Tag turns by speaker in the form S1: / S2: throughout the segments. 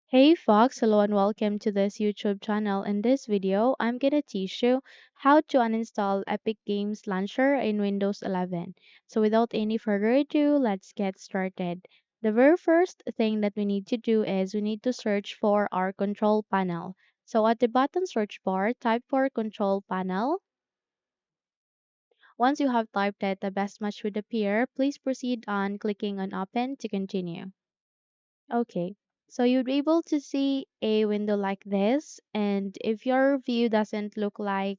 S1: Hey Fox, hello and welcome to this YouTube channel. In this video, I'm gonna teach you how to uninstall Epic Games Launcher in Windows 11. So without any further ado, let's get started. The very first thing that we need to do is we need to search for our control panel. So at the bottom search bar, type for control panel. Once you have typed it, the best match would appear. Please proceed on clicking on open to continue. Okay, so you'd be able to see a window like this, and if your view doesn't look like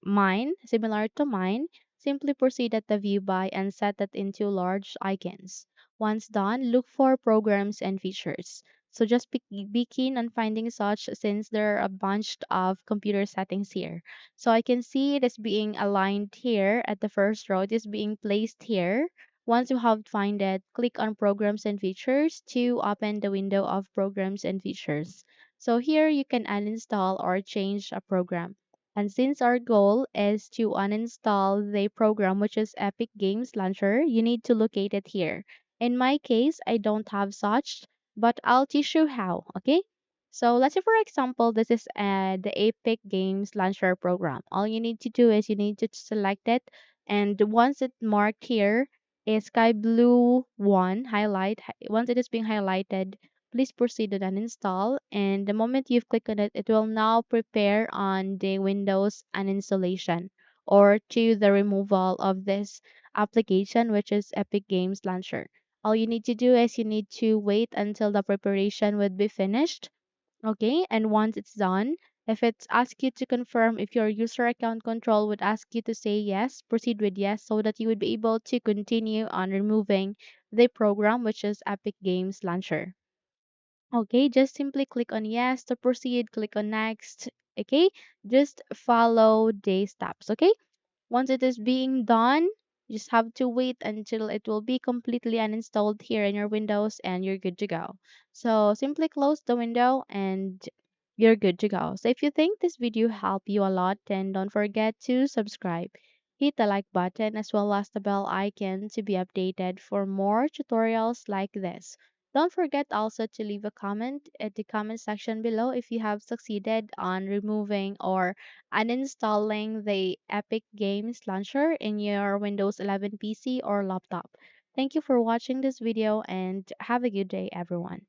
S1: mine, similar to mine, simply proceed at the view by and set it into large icons. Once done, look for programs and features. So just be keen on finding such since there are a bunch of computer settings here. So I can see it is being aligned here at the first row. It is being placed here. Once you have find it, click on Programs and Features to open the window of Programs and Features. So here you can uninstall or change a program. And since our goal is to uninstall the program which is Epic Games Launcher, you need to locate it here. In my case, I don't have such, but I'll teach you how, okay? So let's say for example, this is the Epic Games Launcher program. All you need to do is you need to select it, and once it's marked here, a sky blue one once it is being highlighted, please proceed and uninstall, and the moment you've clicked on it, it will now prepare on the Windows uninstallation or to the removal of this application, which is Epic Games Launcher. All you need to do is you need to wait until the preparation would be finished. Okay, and once it's done, if it's asked you to confirm if your user account control would ask you to say yes, proceed with yes so that you would be able to continue on removing the program which is Epic Games Launcher. Okay, just simply click on yes to proceed, click on next. Okay, just follow the steps. Okay, once it is being done, you just have to wait until it will be completely uninstalled here in your Windows and you're good to go. So simply close the window and you're good to go. So if you think this video helped you a lot, then don't forget to subscribe. Hit the like button as well as the bell icon to be updated for more tutorials like this. Don't forget also to leave a comment at the comment section below if you have succeeded on removing or uninstalling the Epic Games Launcher in your Windows 11 PC or laptop. Thank you for watching this video and have a good day, everyone.